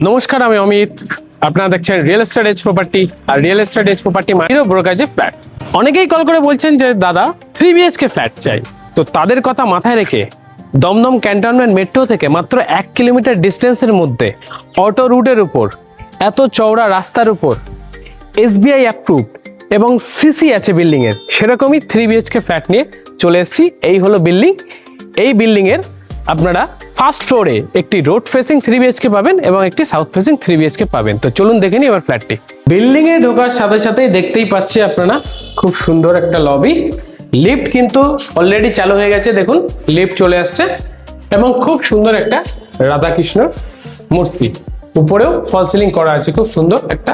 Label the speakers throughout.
Speaker 1: নমস্কার, আমি অমিত। আপনারা দেখছেন রিয়েল এস্টেট এজ প্রপার্টি। আর রিয়েল এস্টেট এজ প্রপার্টি মাইরো ব্রোকারেজে ফ্ল্যাট। অনেকেই কল করে বলছেন যে দাদা 3 BHK ফ্ল্যাট চাই। তো তাদের কথা মাথায় রেখে দমদম ক্যান্টনমেন্ট মেট্রো থেকে মাত্র 1 কিলোমিটার ডিস্টেন্সের মধ্যে অটো রুটের উপর, এত চওড়া রাস্তার উপর, SBI অ্যাপ্রুভড এবং সিসি আছে বিল্ডিং এর, সেরকমই 3 BHK ফ্ল্যাট নিয়ে চলে এসেছি। এই হলো বিল্ডিং। এই বিল্ডিং এর আপনারা ফার্স্ট ফ্লোরে একটি রোড ফেসিং 3 BHK পাবেন এবং একটি সাউথ ফেসিং 3 BHK পাবেন। তো চলুন দেখে নিই এবার ফ্ল্যাটটি। বিল্ডিং এ ঢোকার সাথে সাথেই দেখতেই পাচ্ছি আপনারা খুব সুন্দর একটা লবি। লিফট কিন্তু অলরেডি চালু হয়ে গেছে, দেখুন লিফট চলে আসছে এবং খুব সুন্দর একটা রাধাকৃষ্ণ মূর্তি, উপরেও ফল সিলিং করা আছে। খুব সুন্দর একটা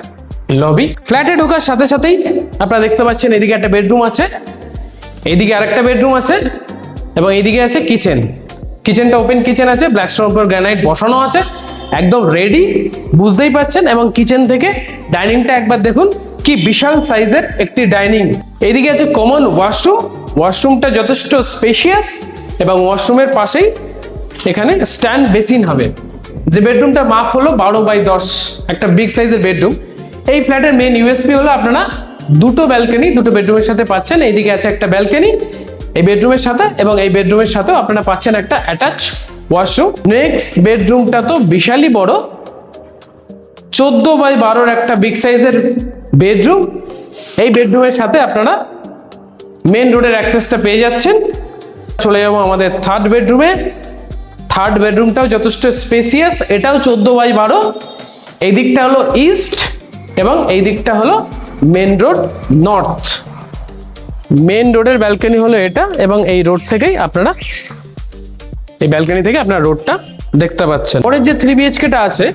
Speaker 1: লবি। ফ্ল্যাটে ঢোকার সাথে সাথেই আপনারা দেখতে পাচ্ছেন এদিকে একটা বেডরুম আছে, এইদিকে আরেকটা বেডরুম আছে এবং এইদিকে আছে কিচেন। কিচেনটা ওপেন কিচেন আছে, ব্ল্যাক স্টোনের উপর গ্রানাইট বসানো আছে, একদম রেডি, বুঝতেই পাচ্ছেন। এবং কিচেন থেকে ডাইনিংটা একবার দেখুন, কি বিশাল সাইজের একটি ডাইনিং। এইদিকে আছে কমন ওয়াশরুম। ওয়াশরুমটা যথেষ্ট স্পেশিয়াস এবং ওয়াশরুমের পাশেই এখানে স্ট্যান্ড বেসিন হবে। যে বেডরুমটা মাপ হলো 12x10, একটা বিগ সাইজের বেডরুম। এই ফ্ল্যাটের মেন ইউএসপি হলো আপনারা দুটো ব্যালকনি দুটো বেডরুমের সাথে পাচ্ছেন। এইদিকে আছে একটা ব্যালকনি এই বেডরুমের সাথে, এবং এই বেডরুমের সাথেও আপনারা পাচ্ছেন একটা অ্যাটাচ ওয়াশরুম। নেক্সট বেডরুমটা তো বিশালই বড়, 14x12 একটা বিগ সাইজের বেডরুম। এই বেডরুমের সাথে আপনারা মেন রোডের অ্যাক্সেসটা পেয়ে যাচ্ছেন। চলে যাবো আমাদের থার্ড বেডরুমে। থার্ড বেডরুমটাও যথেষ্ট স্পেসিয়াস, এটাও 14x12। এই দিকটা হলো ইস্ট এবং এই দিকটা হলো মেন রোড নর্থ। মেন রোডের ব্যালকনি হলো এটা, এবং এই রোড থেকেই আপনারা এই ব্যালকনি থেকে আপনারা রোডটা দেখতে পাচ্ছেন। পরের যে 3 BHKটা আছে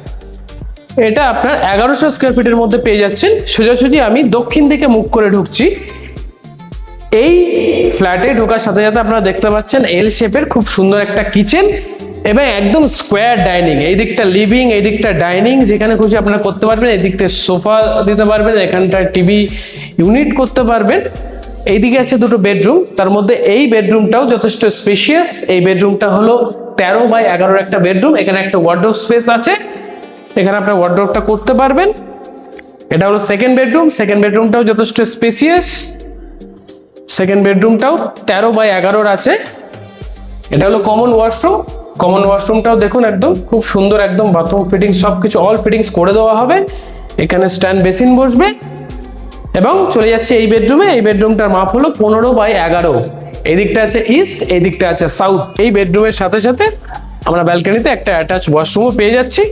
Speaker 1: এটা আপনার 1100 স্কোয়ার ফিটের মধ্যে পেয়ে যাচ্ছেন। সোজাসুজি আমি দক্ষিণ দিকে মুখ করে ঢুকছি। এই ফ্ল্যাটে ঢোকার সাথে সাথে আপনারা দেখতে পাচ্ছেন এল শেপের খুব সুন্দর একটা কিচেন এবং একদম স্কোয়ার ডাইনিং। এই দিকটা লিভিং, এই দিকটা ডাইনিং, যেখানে খুশি আপনারা করতে পারবেন। এই দিকতে সোফা দিতে পারবেন, এখানটা টিভি ইউনিট করতে পারবেন। এইদিকে আছে দুটো বেডরুম, তার মধ্যে এই বেডরুমটাও যথেষ্ট স্পেশিয়াস। এই বেডরুমটা হলো 13x11 একটা বেডরুম। এখানে একটা ওয়ার্ডরোব স্পেস আছে, এখানে আপনার ওয়ার্ডরোবটা করতে পারবেন। এটা হলো সেকেন্ড বেডরুম। সেকেন্ড বেডরুমটাও যথেষ্ট স্পেশিয়াস। সেকেন্ড বেডরুমটাও 13x11 আছে। এটা হলো কমন ওয়াশরুম। কমন ওয়াশরুমটাও দেখুন একদম খুব সুন্দর, একদম বাথরুম ফিটিংস সবকিছু অল ফিটিংস করে দেওয়া হবে। এখানে স্ট্যান্ড বেসিন বসবে। এবং চলে যাচ্ছে এই বেডরুমে। এই বেডরুমটার মাপ হলো 15x11। এই দিকটা আছে ইস্ট, এই দিকটা আছে সাউথ। এই বেডরুমের সাথে সাথে আমরা ব্যালকনিতে একটা অ্যাটাচ ওয়াশরুমও পেয়ে যাচ্ছি।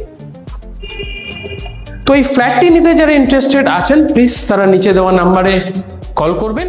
Speaker 1: তো এই ফ্ল্যাটটি নিতে যারা ইন্টারেস্টেড আছেন প্লিজ তারা নিচে দেওয়া নাম্বারে কল করবেন।